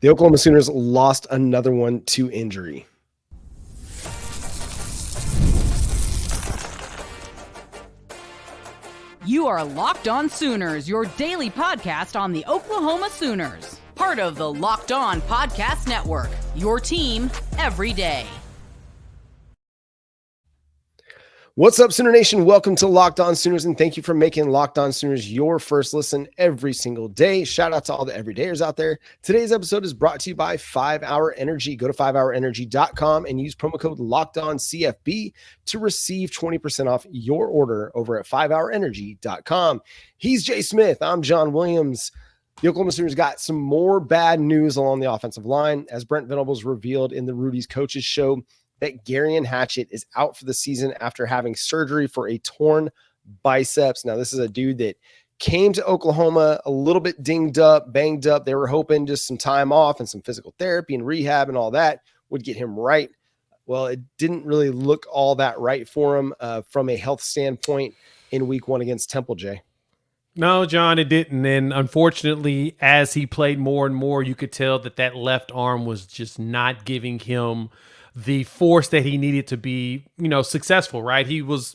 The Oklahoma Sooners lost another one to injury. You are Locked On Sooners, your daily podcast on the Oklahoma Sooners. Part of the Locked On Podcast Network, your team every day. What's up, Sooner Nation? Welcome to Locked On Sooners, and thank you for making Locked On Sooners your first listen every single day. Shout out to all the everydayers out there. Today's episode is brought to you by 5-Hour Energy. Go to 5hourenergy.com and use promo code LOCKEDONCFB to receive 20% off your order over at 5hourenergy.com. He's Jay Smith. I'm John Williams. The Oklahoma Sooners got some more bad news along the offensive line, as Brent Venables revealed in the Rudy's Coaches Show that Geirean Hatchett is out for the season after having surgery for a torn biceps. Now, this is a dude that came to Oklahoma a little bit dinged up, banged up. They were hoping just some time off and some physical therapy and rehab and all that would get him right. Well, it didn't really look all that right for him from a health standpoint in week one against Temple, Jay. No, John, it didn't. And unfortunately, as he played more and more, you could tell that that left arm was just not giving him the force that he needed to be, successful, right? He was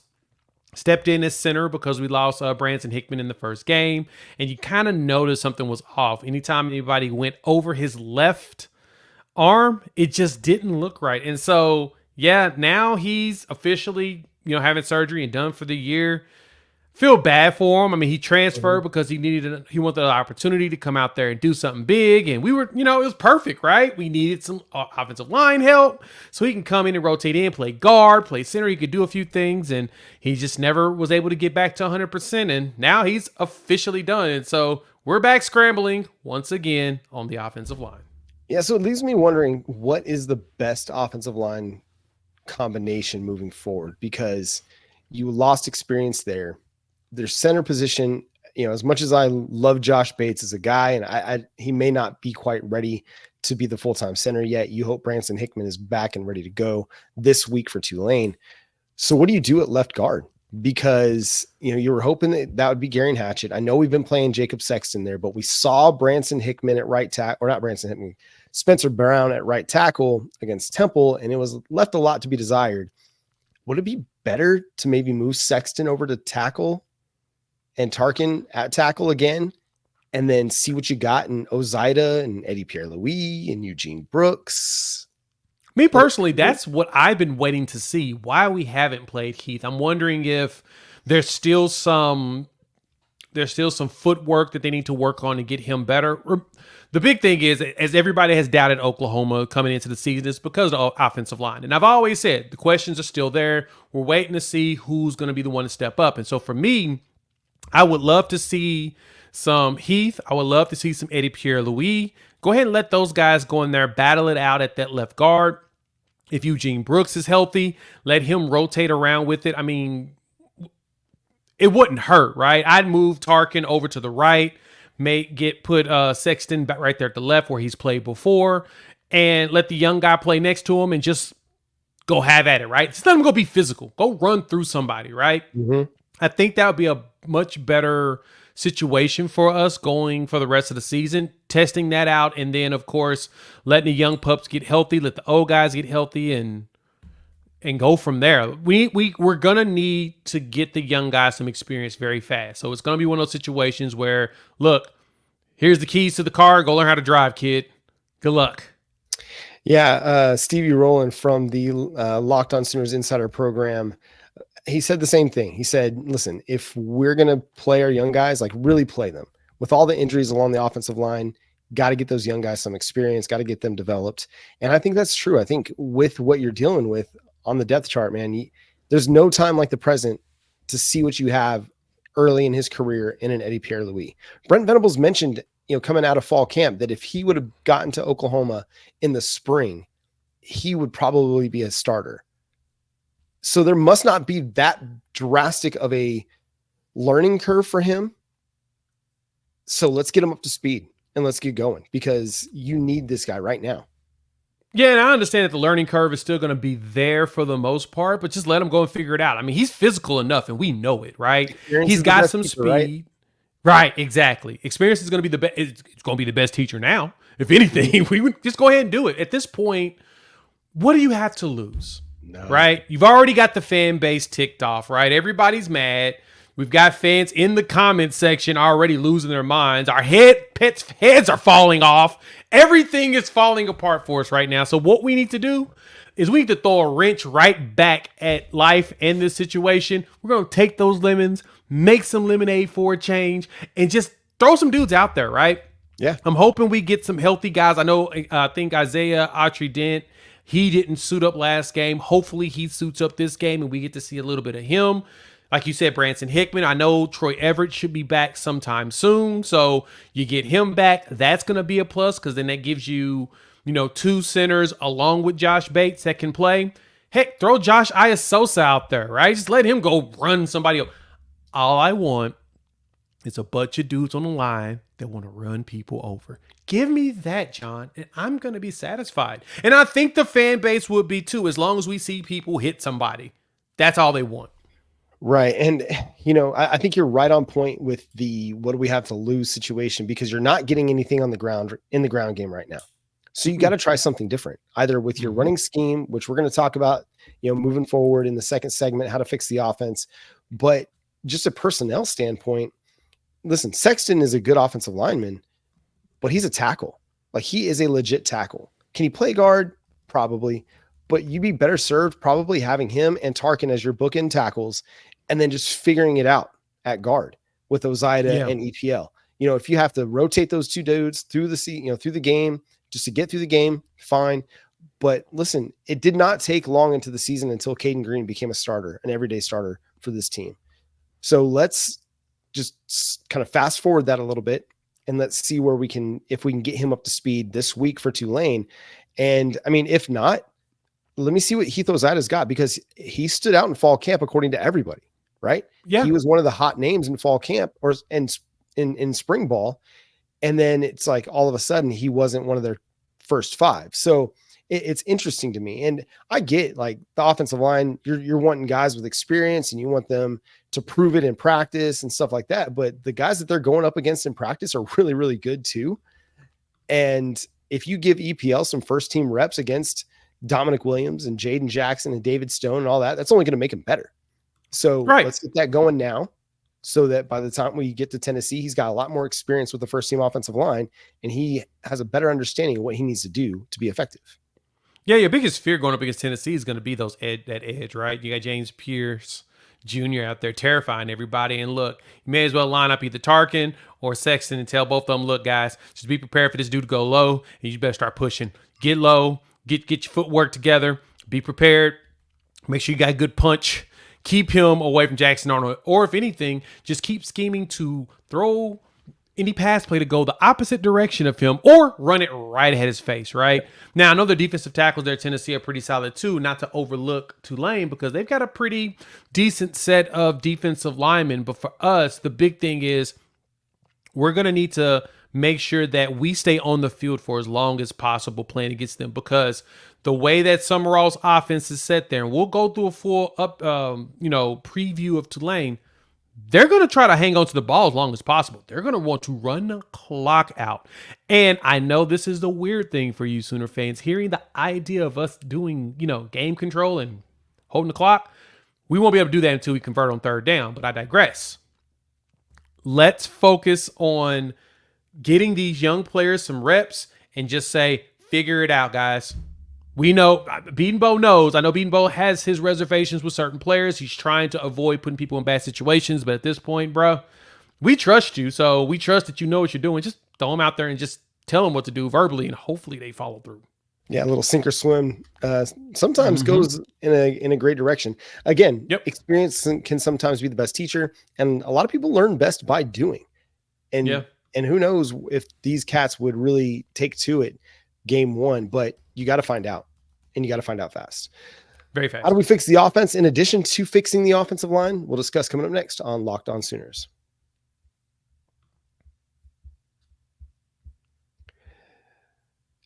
stepped in as center because we lost Branson Hickman in the first game, and you kind of noticed something was off. Anytime anybody went over his left arm, it just didn't look right. And so, yeah, now he's officially, having surgery and done for the year. Feel bad for him. I mean, he transferred because he wanted an opportunity to come out there and do something big. And we were, it was perfect, right? We needed some offensive line help so he can come in and rotate in, play guard, play center. He could do a few things, and he just never was able to get back to 100%. And now he's officially done. And so we're back scrambling once again on the offensive line. Yeah, so it leaves me wondering, what is the best offensive line combination moving forward? Because you lost experience there. Their center position, as much as I love Josh Bates as a guy, and he may not be quite ready to be the full-time center yet. You hope Branson Hickman is back and ready to go this week for Tulane. So what do you do at left guard? Because, you were hoping that would be Geirean Hatchett. I know we've been playing Jacob Sexton there, but we saw Branson Hickman at right tackle, or not Branson Hickman, Spencer Brown at right tackle against Temple, and it was left a lot to be desired. Would it be better to maybe move Sexton over to tackle and Tarkin at tackle again, and then see what you got in Ozida and Eddie Pierre-Louis and Eugene Brooks? Me personally, that's what I've been waiting to see, why we haven't played Heath. I'm wondering if there's still some footwork that they need to work on to get him better. The big thing is, as everybody has doubted Oklahoma coming into the season, it's because of the offensive line. And I've always said the questions are still there. We're waiting to see who's going to be the one to step up. And so for me, I would love to see some Heath. I would love to see some Eddie Pierre-Louis. Go ahead and let those guys go in there, battle it out at that left guard. If Eugene Brooks is healthy, let him rotate around with it. I mean, it wouldn't hurt, right? I'd move Tarkin over to the right, put Sexton back right there at the left where he's played before, and let the young guy play next to him and just go have at it, right? Just let him go be physical. Go run through somebody, right? Mm-hmm. I think that would be a much better situation for us going for the rest of the season, testing that out, and then, of course, letting the young pups get healthy, let the old guys get healthy, and go from there. We're going to need to get the young guys some experience very fast. So it's going to be one of those situations where, look, here's the keys to the car. Go learn how to drive, kid. Good luck. Yeah, Stevie Rowland from the Locked On Sooners Insider Program, he said the same thing. He said, listen, if we're going to play our young guys, like really play them with all the injuries along the offensive line, got to get those young guys some experience, got to get them developed. And I think that's true. I think with what you're dealing with on the depth chart, man, there's no time like the present to see what you have early in his career in an Eddie Pierre-Louis. Brent Venables mentioned, coming out of fall camp, that if he would have gotten to Oklahoma in the spring, he would probably be a starter. So there must not be that drastic of a learning curve for him. So let's get him up to speed and let's get going, because you need this guy right now. Yeah, and I understand that the learning curve is still going to be there for the most part, but just let him go and figure it out. I mean, he's physical enough, and we know it, right? He's got some speed. Right, exactly. Experience is going to be the best. It's going to be the best teacher now. If anything, we would just go ahead and do it. At this point, what do you have to lose? No. Right? You've already got the fan base ticked off, right? Everybody's mad. We've got fans in the comment section already losing their minds. Our pets' heads are falling off. Everything is falling apart for us right now. So what we need to do is we need to throw a wrench right back at life and this situation. We're going to take those lemons, make some lemonade for a change, and just throw some dudes out there, right? Yeah. I'm hoping we get some healthy guys. I think Isaiah Autry-Dent, he didn't suit up last game. Hopefully he suits up this game and we get to see a little bit of him. Like you said, Branson Hickman, I know Troy Everett should be back sometime soon. So you get him back. That's going to be a plus because then that gives you, two centers along with Josh Bates that can play. Heck, throw Josh Iasosa out there, right? Just let him go run somebody up. All I want is a bunch of dudes on the line that want to run people over. Give me that, John, and I'm going to be satisfied. And I think the fan base would be too, as long as we see people hit somebody. That's all they want. Right. And, I think you're right on point with the what do we have to lose situation because you're not getting anything on the ground in the ground game right now. So you got to try something different, either with your running scheme, which we're going to talk about, moving forward in the second segment, how to fix the offense. But just a personnel standpoint, listen, Sexton is a good offensive lineman, but he's a tackle. Like he is a legit tackle. Can he play guard? Probably. But you'd be better served probably having him and Tarkin as your bookend tackles and then just figuring it out at guard with Ozaida and EPL. If you have to rotate those two dudes through the game, just to get through the game, fine. But listen, it did not take long into the season until Caden Green became a starter, an everyday starter for this team. So let's just kind of fast forward that a little bit and let's see if we can get him up to speed this week for Tulane. And I mean, if not, let me see what Heath Ozaida's got because he stood out in fall camp according to everybody, right? Yeah. He was one of the hot names in fall camp or in spring ball. And then it's like all of a sudden he wasn't one of their first five. So it's interesting to me. And I get like the offensive line, you're wanting guys with experience and you want them to prove it in practice and stuff like that. But the guys that they're going up against in practice are really, really good too. And if you give EPL some first team reps against Dominic Williams and Jaden Jackson and David Stone and all that, that's only going to make him better. So let's get that going now so that by the time we get to Tennessee, he's got a lot more experience with the first team offensive line and he has a better understanding of what he needs to do to be effective. Yeah, your biggest fear going up against Tennessee is going to be that edge, right? You got James Pierce Jr. out there terrifying everybody. And look, you may as well line up either Tarkin or Sexton and tell both of them, look, guys, just be prepared for this dude to go low and you better start pushing. Get low, get your footwork together, be prepared, make sure you got a good punch, keep him away from Jackson Arnold, or if anything, just keep scheming to throw any pass play to go the opposite direction of him or run it right ahead his face, right? Now, I know the defensive tackles there at Tennessee are pretty solid too, not to overlook Tulane because they've got a pretty decent set of defensive linemen. But for us, the big thing is we're going to need to make sure that we stay on the field for as long as possible playing against them because the way that Summerall's offense is set there, and we'll go through a full preview of Tulane, they're going to try to hang on to the ball as long as possible. They're going to want to run the clock out. And I know this is the weird thing for you Sooner fans, hearing the idea of us doing, game control and holding the clock. We won't be able to do that until we convert on third down, but I digress. Let's focus on getting these young players some reps and just say, figure it out, guys. We know Beatonbow knows. I know Beatonbow has his reservations with certain players. He's trying to avoid putting people in bad situations. But at this point, bro, we trust you. So we trust that you know what you're doing. Just throw them out there and just tell them what to do verbally, and hopefully they follow through. Yeah, a little sink or swim sometimes goes in a great direction. Again, experience can sometimes be the best teacher, and a lot of people learn best by doing. And who knows if these cats would really take to it game one, but you got to find out. And you got to find out fast. Very fast. How do we fix the offense in addition to fixing the offensive line? We'll discuss coming up next on Locked On Sooners.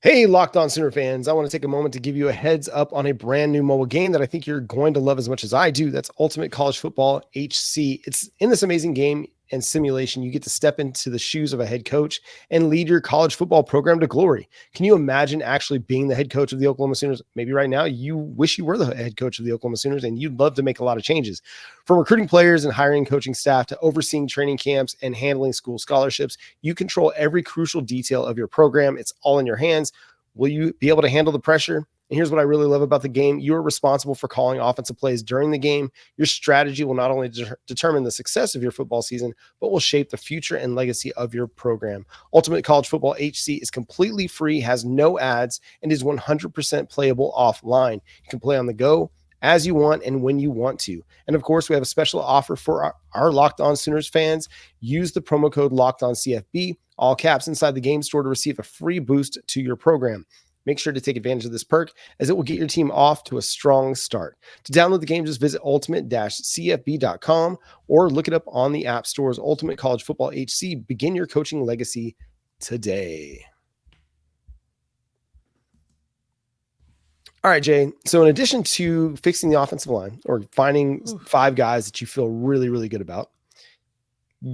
Hey, Locked On Sooner fans. I want to take a moment to give you a heads up on a brand new mobile game that I think you're going to love as much as I do. That's Ultimate College Football HC. It's in this amazing game. and simulation, you get to step into the shoes of a head coach and lead your college football program to glory. Can you imagine actually being the head coach of the Oklahoma Sooners? Maybe right now you wish you were the head coach of the Oklahoma Sooners and you'd love to make a lot of changes. From recruiting players and hiring coaching staff to overseeing training camps and handling school scholarships, you control every crucial detail of your program. It's all in your hands. Will you be able to handle the pressure? And here's what I really love about the game. You are responsible for calling offensive plays during the game. Your strategy will not only determine the success of your football season, but will shape the future and legacy of your program. Ultimate College Football HC is completely free, has no ads, and is 100% playable offline. You can play on the go as you want and when you want to. And of course, we have a special offer for our Locked On Sooners fans. Use the promo code LOCKEDONCFB, all caps, inside the game store to receive a free boost to your program. Make sure to take advantage of this perk as it will get your team off to a strong start. To download the game, just visit ultimate-cfb.com or look it up on the app stores. Ultimate College Football HC. Begin your coaching legacy today. All right, Jay. So in addition to fixing the offensive line or finding 5 guys that you feel really, really good about,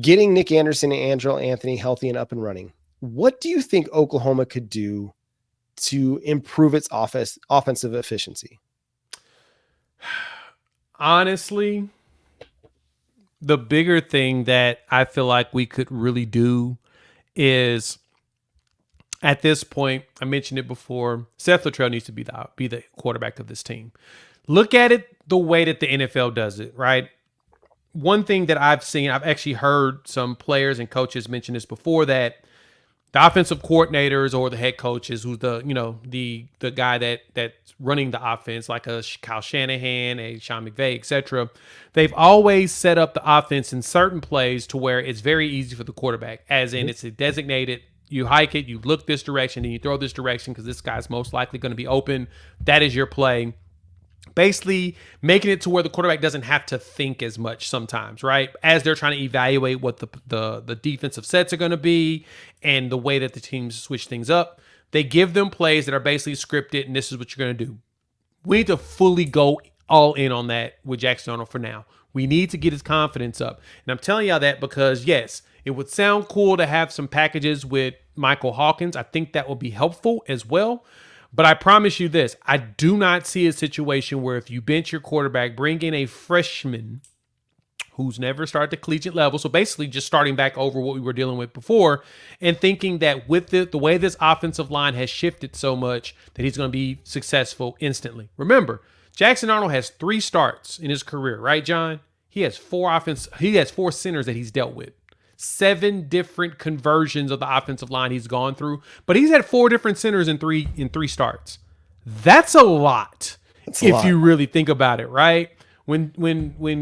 getting Nick Anderson and Andrell Anthony healthy and up and running, what do you think Oklahoma could do to improve its offensive efficiency? Honestly, the bigger thing that I feel like we could really do is, at this point, I mentioned it before, Seth Luttrell needs to be the quarterback of this team. Look at it the way that the NFL does it, right? One thing that I've seen, I've actually heard some players and coaches mention this before, that the offensive coordinators or the head coaches, who's the guy that's running the offense, like a Kyle Shanahan, a Sean McVay, etc., they've always set up the offense in certain plays to where it's very easy for the quarterback, as in it's a designated, you hike it, you look this direction, and you throw this direction because this guy's most likely going to be open. That is your play. Basically making it to where the quarterback doesn't have to think as much sometimes, right? As they're trying to evaluate what the defensive sets are going to be and the way that the teams switch things up. They give them plays that are basically scripted, and this is what you're going to do. We need to fully go all in on that with Jackson Arnold for now. We need to get his confidence up. And I'm telling y'all that because, yes, it would sound cool to have some packages with Michael Hawkins. I think that will be helpful as well. But I promise you this, I do not see a situation where if you bench your quarterback, bring in a freshman who's never started the collegiate level, so basically just starting back over what we were dealing with before, and thinking that with the way this offensive line has shifted so much that he's going to be successful instantly. Remember, Jackson Arnold has 3 starts in his career, right, John? He has 4 centers that he's dealt with. 7 different conversions of the offensive line he's gone through, but he's had 4 different centers in three starts. That's a lot. You really think about it, right? When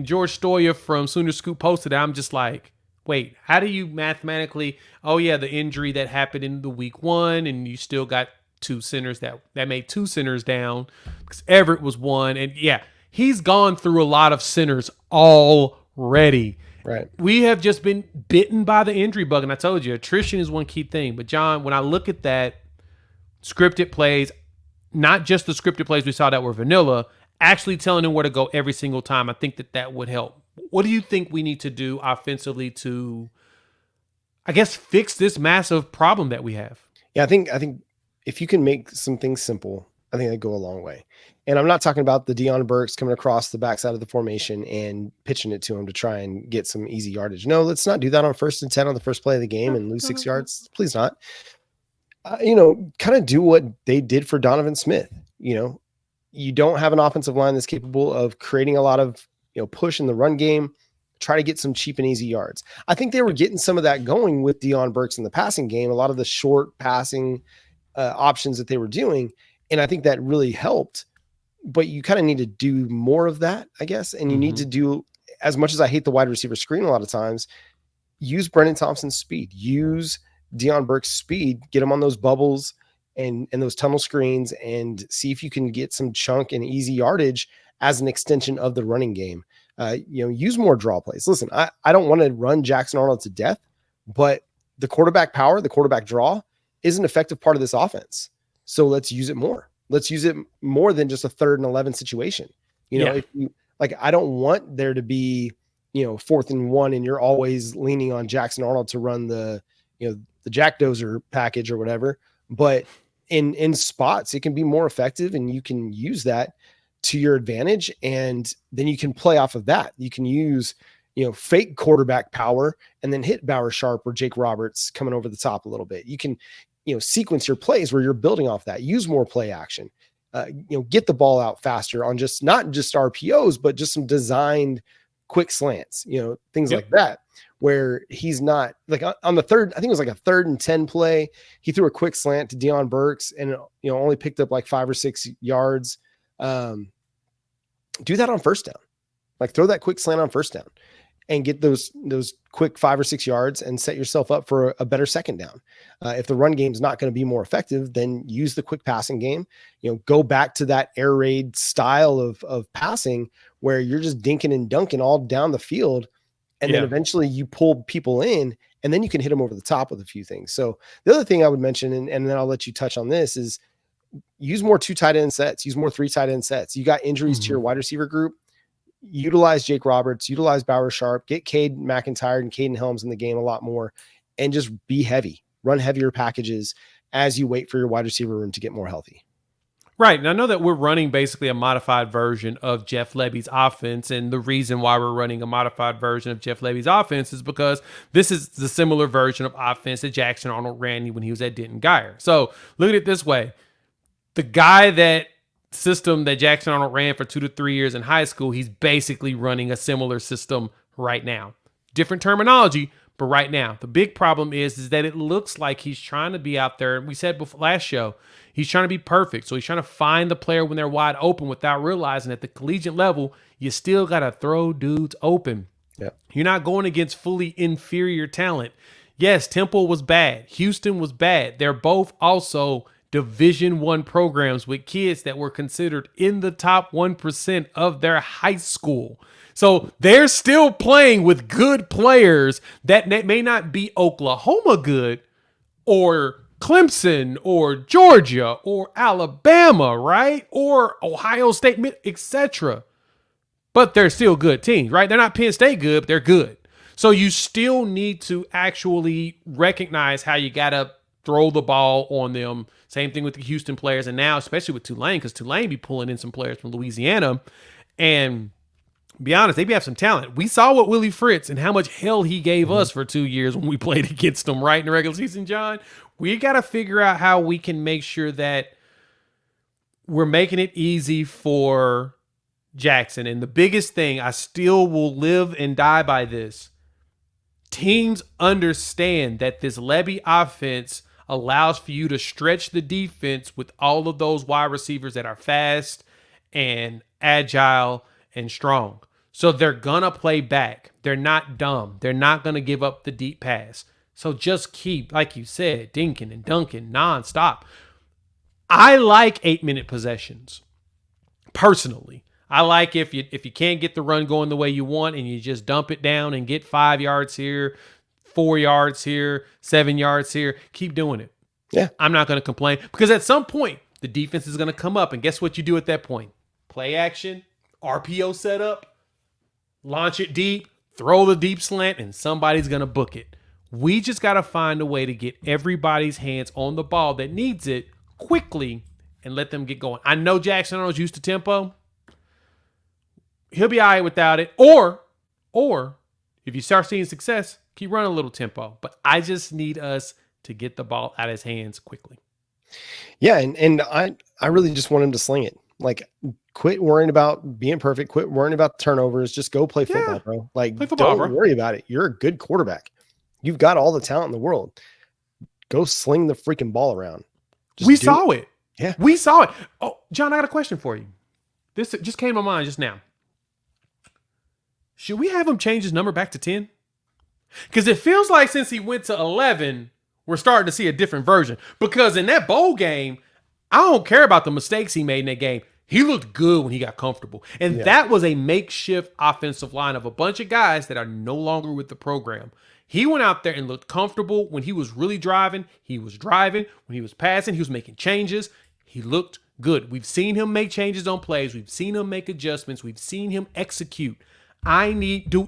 George Stoya from Sooner Scoop posted it, I'm just like, wait, how do you mathematically? Oh yeah, the injury that happened in the week 1, and you still got 2 centers that made 2 centers down because Everett was 1, and yeah, he's gone through a lot of centers already. Right. We have just been bitten by the injury bug. And I told you, attrition is one key thing. But John, when I look at that, scripted plays, not just the scripted plays we saw that were vanilla, actually telling them where to go every single time, I think that would help. What do you think we need to do offensively to, I guess, fix this massive problem that we have? Yeah, I think if you can make some things simple, I think they go a long way. And I'm not talking about the Deion Burks coming across the backside of the formation and pitching it to him to try and get some easy yardage. No, let's not do that on 1st and 10 on the first play of the game and lose 6 yards. Please not. Kind of do what they did for Donovan Smith. You don't have an offensive line that's capable of creating a lot of, push in the run game. Try to get some cheap and easy yards. I think they were getting some of that going with Deion Burks in the passing game, a lot of the short passing options that they were doing. And I think that really helped. But you kind of need to do more of that, I guess. And you need to do, as much as I hate the wide receiver screen a lot of times, use Brendan Thompson's speed, use Deion Burke's speed, get him on those bubbles and those tunnel screens, and see if you can get some chunk and easy yardage as an extension of the running game. Use more draw plays. Listen, I don't want to run Jackson Arnold to death, but the quarterback power, the quarterback draw is an effective part of this offense. So let's use it more. Let's use it more than just a 3rd and 11 situation. If you, I don't want there to be, 4th and 1 and you're always leaning on Jackson Arnold to run the Jack Dozer package or whatever. But in spots, it can be more effective, and you can use that to your advantage. And then you can play off of that. You can use, fake quarterback power and then hit Bauer Sharp or Jake Roberts coming over the top a little bit. You can, sequence your plays where you're building off that, use more play action, get the ball out faster on not just RPOs, but just some designed quick slants, things like that, where he's not like on the third, I think it was like a 3rd and 10 play. He threw a quick slant to Deion Burks and, only picked up like 5 or 6 yards. Do that on first down, like throw that quick slant on first down and get those quick 5 or 6 yards and set yourself up for a better second down. If the run game is not going to be more effective, then use the quick passing game, go back to that air raid style of passing where you're just dinking and dunking all down the field. And then eventually you pull people in, and then you can hit them over the top with a few things. So the other thing I would mention, and then I'll let you touch on this, is use more 2 tight end sets, use more 3 tight end sets. You got injuries to your wide receiver group. Utilize Jake Roberts, utilize Bauer Sharp, get Cade McIntyre and Caden Helms in the game a lot more, and just be heavy, run heavier packages as you wait for your wide receiver room to get more healthy. Right. And I know that we're running basically a modified version of Jeff Lebby's offense. And the reason why we're running a modified version of Jeff Lebby's offense is because this is the similar version of offense that Jackson Arnold ran when he was at Denton Geyer. So look at it this way. The guy that system that Jackson Arnold ran for 2 to 3 years in high school, he's basically running a similar system right now. Different terminology, but right now. The big problem is that it looks like he's trying to be out there. We said before last show, he's trying to be perfect. So he's trying to find the player when they're wide open without realizing at the collegiate level, you still got to throw dudes open. Yep. You're not going against fully inferior talent. Yes, Temple was bad. Houston was bad. They're both also Division I programs with kids that were considered in the top 1% of their high school. So they're still playing with good players that may not be Oklahoma good or Clemson or Georgia or Alabama, right? Or Ohio State, etc. But they're still good teams, right? They're not Penn State good, but they're good. So you still need to actually recognize how you got to throw the ball on them. Same thing with the Houston players. And now, especially with Tulane, because Tulane be pulling in some players from Louisiana. And be honest, they have some talent. We saw what Willie Fritz and how much hell he gave us for 2 years when we played against them, right, in the regular season, John. We got to figure out how we can make sure that we're making it easy for Jackson. And the biggest thing, I still will live and die by this. Teams understand that this Lebby offense allows for you to stretch the defense with all of those wide receivers that are fast and agile and strong. So they're going to play back. They're not dumb. They're not going to give up the deep pass. So just keep, like you said, dinking and dunking nonstop. I like 8-minute possessions. Personally, I like if you can't get the run going the way you want and you just dump it down and get 5 yards here, 4 yards here, 7 yards here, keep doing it. Yeah. I'm not going to complain because at some point the defense is going to come up, and guess what you do at that point? Play action, RPO setup, launch it deep, throw the deep slant, and somebody's going to book it. We just got to find a way to get everybody's hands on the ball that needs it quickly and let them get going. I know Jackson Arnold's used to tempo. He'll be all right without it. Or if you start seeing success, keep running a little tempo. But I just need us to get the ball out of his hands quickly. Yeah, and I really just want him to sling it. Like, quit worrying about being perfect. Quit worrying about turnovers. Just go play football, bro. Like, play football, don't worry about it. You're a good quarterback. You've got all the talent in the world. Go sling the freaking ball around. We saw it. Yeah. We saw it. Oh, John, I got a question for you. This just came to my mind just now. Should we have him change his number back to 10? Because it feels like since he went to 11, we're starting to see a different version. Because in that bowl game, I don't care about the mistakes he made in that game. He looked good when he got comfortable. And that was a makeshift offensive line of a bunch of guys that are no longer with the program. He went out there and looked comfortable when he was really driving. He was driving. When he was passing, he was making changes. He looked good. We've seen him make changes on plays. We've seen him make adjustments. We've seen him execute.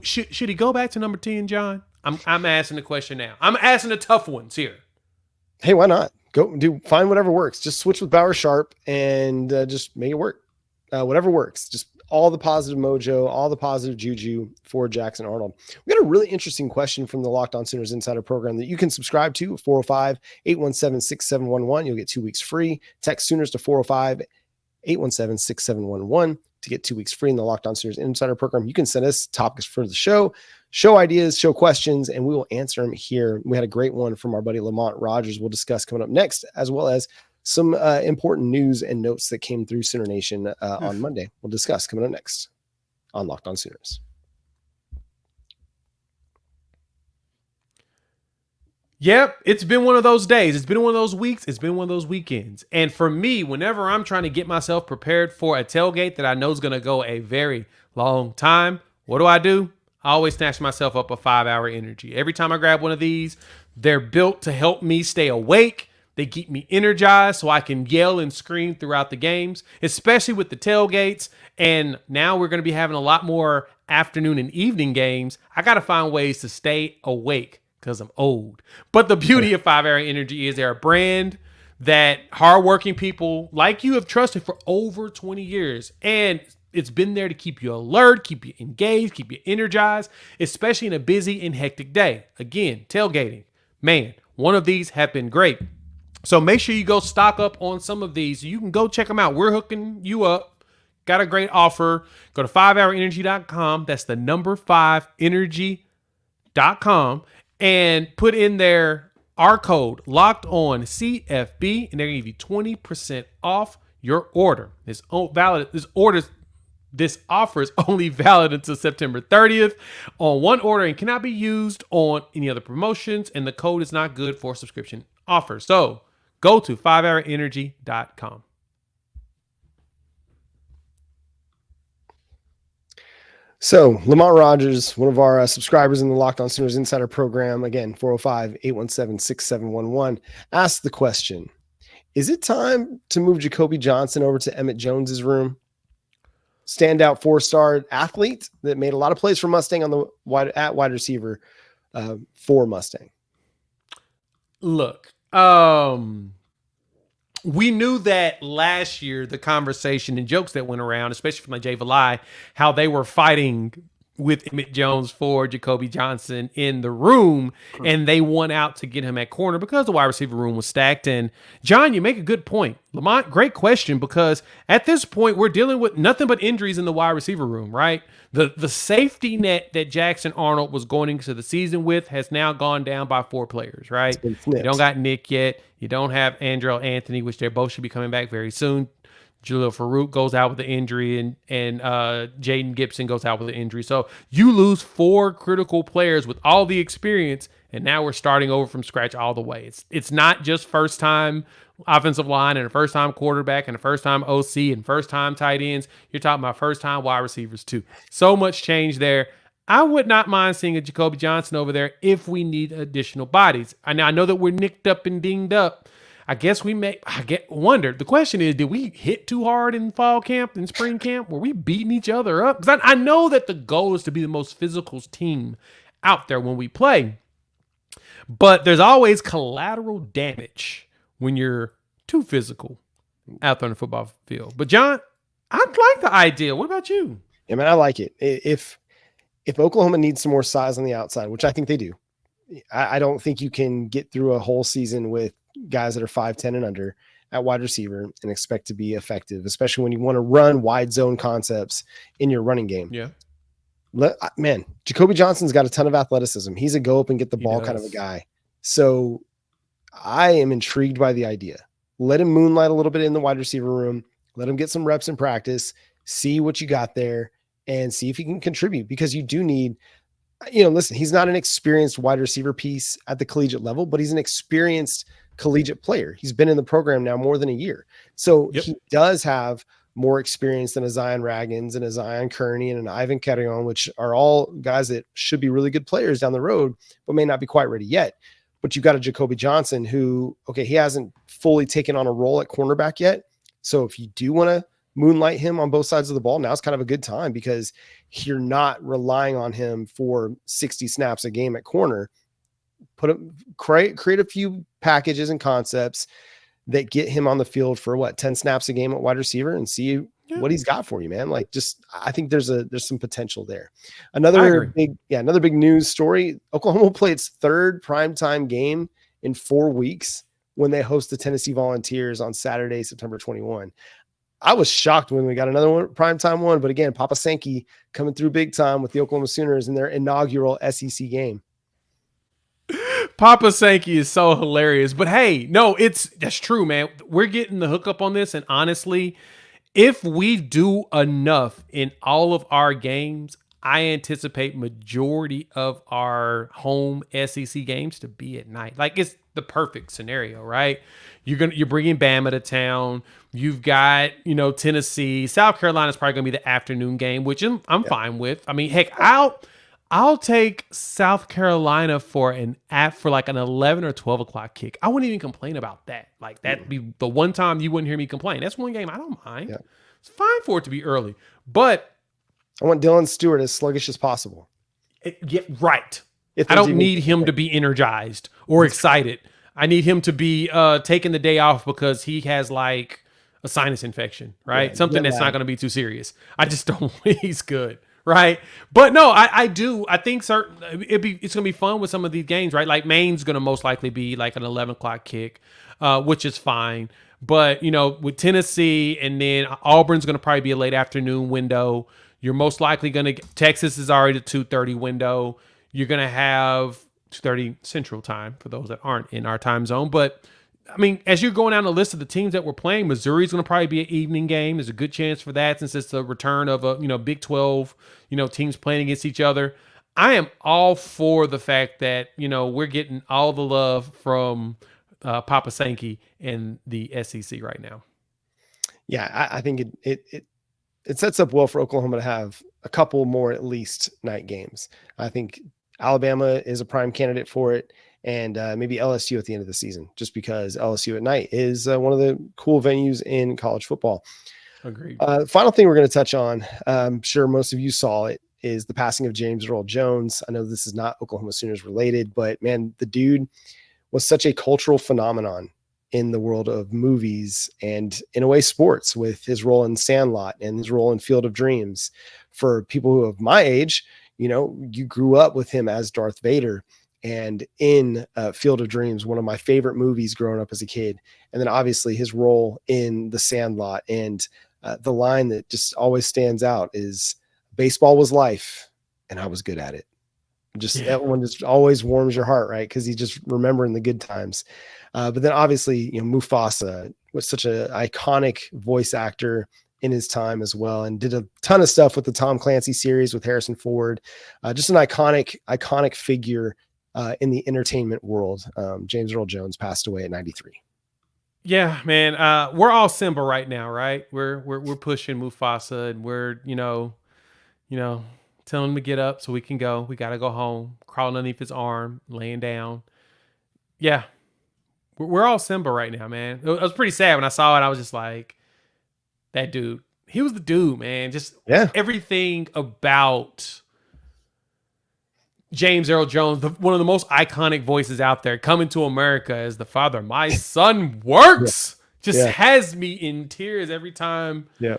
Should he go back to number 10, John? I'm asking the question now. I'm asking the tough ones here. Hey, why not? Find whatever works. Just switch with Bauer Sharp and just make it work. Whatever works. Just all the positive mojo, all the positive juju for Jackson Arnold. We got a really interesting question from the Locked On Sooners Insider program that you can subscribe to, 405-817-6711. You'll get 2 weeks free. Text Sooners to 405-817-6711 to get 2 weeks free in the Locked On Sooners Insider program. You can send us topics for the show ideas, show questions, and we will answer them here. We had a great one from our buddy Lamont Rogers we'll discuss coming up next, as well as some important news and notes that came through Sooner Nation on Monday. We'll discuss coming up next on Locked On Sooners. Yep, it's been one of those days. It's been one of those weeks. It's been one of those weekends. And for me, whenever I'm trying to get myself prepared for a tailgate that I know is going to go a very long time, what do? I always snatch myself up a 5-hour energy. Every time I grab one of these, they're built to help me stay awake. They keep me energized so I can yell and scream throughout the games, especially with the tailgates. And now we're going to be having a lot more afternoon and evening games. I got to find ways to stay awake because I'm old. But the beauty of 5-hour energy is they're a brand that hardworking people like you have trusted for over 20 years. And it's been there to keep you alert, keep you engaged, keep you energized, especially in a busy and hectic day. Again, tailgating. Man, one of these have been great. So make sure you go stock up on some of these. You can go check them out. We're hooking you up. Got a great offer. Go to 5hourenergy.com. That's the number 5energy.com. And put in there our code, Locked On CFB, and they're going to give you 20% off your order. This offer is only valid until September 30th on one order and cannot be used on any other promotions, and the code is not good for subscription offers. So go to 5hourenergy.com. So Lamont Rogers, one of our subscribers in the Locked On Sooners Insider program, again, 405-817-6711, asked the question, is it time to move Jacobe Johnson over to Emmett Jones's room? Standout 4-star athlete that made a lot of plays for Mustang on the wide receiver for Mustang. Look, we knew that last year, the conversation and jokes that went around, especially from like Jay Valai, how they were fighting with Emmett Jones for Jacobe Johnson in the room, and they won out to get him at corner because the wide receiver room was stacked. And John, you make a good point. Lamont, great question, because at this point we're dealing with nothing but injuries in the wide receiver room, right? The safety net that Jackson Arnold was going into the season with has now gone down by 4 players, right? You don't got Nick yet. You don't have Andrew Anthony, which they both should be coming back very soon. Jalil Farouk goes out with the injury, and Jaden Gibson goes out with the injury. So you lose 4 critical players with all the experience, and now we're starting over from scratch all the way. It's not just first-time offensive line and a first-time quarterback and a first-time OC and first-time tight ends. You're talking about first-time wide receivers too. So much change there. I would not mind seeing a Jacobe Johnson over there if we need additional bodies. I know that we're nicked up and dinged up. I guess wonder. The question is, did we hit too hard in fall camp and spring camp? Were we beating each other up? Because I know that the goal is to be the most physical team out there when we play. But there's always collateral damage when you're too physical out there on the football field. But John, I like the idea. What about you? Yeah, man, I like it. If Oklahoma needs some more size on the outside, which I think they do, I don't think you can get through a whole season with guys that are 5'10" and under at wide receiver and expect to be effective, especially when you want to run wide zone concepts in your running game. Yeah. Man, Jacobe Johnson's got a ton of athleticism. He's a go up and get the ball kind of a guy. So I am intrigued by the idea. Let him moonlight a little bit in the wide receiver room. Let him get some reps in practice, see what you got there, and see if he can contribute, because you do need, listen, he's not an experienced wide receiver piece at the collegiate level, but he's an experienced collegiate player. He's been in the program now more than a year. So He does have more experience than a Zion Raggins and a Zion Kearney and an Ivan Carrion, which are all guys that should be really good players down the road, but may not be quite ready yet. But you've got a Jacobe Johnson who, he hasn't fully taken on a role at cornerback yet. So if you do want to moonlight him on both sides of the ball, now's kind of a good time because you're not relying on him for 60 snaps a game at corner. Create a few packages and concepts that get him on the field for 10 snaps a game at wide receiver and see what he's got for you, man. Like, I think there's some potential there. Another big news story. Oklahoma will play its third primetime game in 4 weeks when they host the Tennessee Volunteers on Saturday, September 21. I was shocked when we got another primetime one, but again, Papa Sankey coming through big time with the Oklahoma Sooners in their inaugural SEC game. Papa Sankey is so hilarious, but hey, no, that's true, man. We're getting the hookup on this, and honestly, if we do enough in all of our games, I anticipate majority of our home SEC games to be at night. Like, it's the perfect scenario, right? You're bringing Bama to town. You've got, Tennessee. South Carolina's probably going to be the afternoon game, which I'm fine with. I mean, heck, I'll take South Carolina for like an 11 or 12 o'clock kick. I wouldn't even complain about that. Like, that'd be the one time you wouldn't hear me complain. That's one game I don't mind. Yeah. It's fine for it to be early, but I want Dylan Stewart as sluggish as possible. Right. I don't need him to be energized or excited. I need him to be taking the day off because he has like a sinus infection, right? Something that's not going to be too serious. I just don't. He's good. Right. But no, I do. I think it's going to be fun with some of these games, right? Like Maine's going to most likely be like an 11 o'clock kick, which is fine. But, with Tennessee and then Auburn's going to probably be a late afternoon window. You're most likely going to Texas is already the 2:30 window. You're going to have 2:30 Central Time for those that aren't in our time zone. But I mean, as you're going down the list of the teams that we're playing, Missouri's going to probably be an evening game. There's a good chance for that since it's the return of a Big 12, teams playing against each other. I am all for the fact that we're getting all the love from Papa Sankey and the SEC right now. Yeah, I think it sets up well for Oklahoma to have a couple more at least night games. I think Alabama is a prime candidate for it. And maybe LSU at the end of the season, just because LSU at night is one of the cool venues in college football. Agreed. Final thing we're going to touch on, I'm sure most of you saw it, is the passing of James Earl Jones. I know this is not Oklahoma Sooners related, but man, the dude was such a cultural phenomenon in the world of movies and in a way sports, with his role in Sandlot and his role in Field of Dreams. For people who of my age, you grew up with him as Darth Vader. And in Field of Dreams, one of my favorite movies growing up as a kid. And then obviously his role in The Sandlot, and the line that just always stands out is, baseball was life and I was good at it. That one just always warms your heart, right? Because he's just remembering the good times. But then obviously, Mufasa was such an iconic voice actor in his time as well, and did a ton of stuff with the Tom Clancy series with Harrison Ford. Just an iconic figure in the entertainment world. James Earl Jones passed away at 93. Yeah, man. We're all Simba right now, right? We're pushing Mufasa, and we're telling him to get up so we can go. We got to go home. Crawling underneath his arm, laying down. Yeah, we're all Simba right now, man. It was pretty sad when I saw it. I was just like, that dude. He was the dude, man. Just everything about James Earl Jones, one of the most iconic voices out there, coming to America as the father. My son works. Has me in tears every time. Yeah.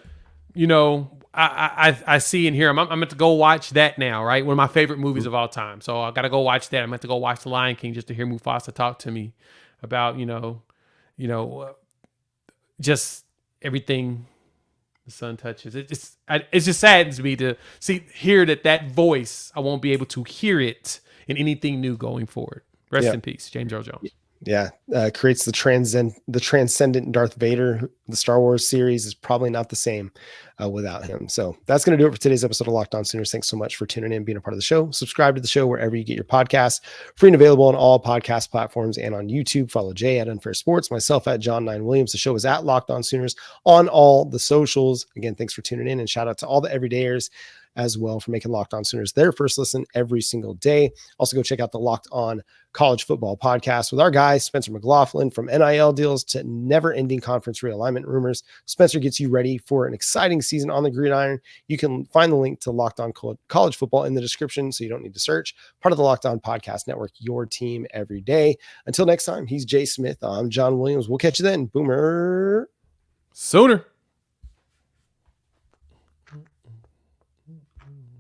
I see and hear him. I'm going to go watch that now, right? One of my favorite movies of all time. So I got to go watch that. I'm going to go watch The Lion King just to hear Mufasa talk to me about, just everything the sun touches. It just saddens me to hear that voice. I won't be able to hear it in anything new going forward. Rest in peace, James Earl Jones. Yeah, creates the transcendent Darth Vader. The Star Wars series is probably not the same without him. So that's going to do it for today's episode of Locked On Sooners. Thanks so much for tuning in, being a part of the show. Subscribe to the show wherever you get your podcasts. Free and available on all podcast platforms and on YouTube. Follow Jay at Unfair Sports, myself at John 9 Williams. The show is at Locked On Sooners on all the socials. Again, thanks for tuning in, and shout out to all the everydayers as well for making Locked On Sooners their first listen every single day. Also, go check out the Locked On College Football podcast with our guy, Spencer McLaughlin. From NIL deals to never-ending conference realignment rumors, Spencer gets you ready for an exciting season on the gridiron. You can find the link to Locked On College Football in the description, so you don't need to search. Part of the Locked On Podcast Network, your team every day. Until next time, he's Jay Smith. I'm John Williams. We'll catch you then. Boomer. Sooner.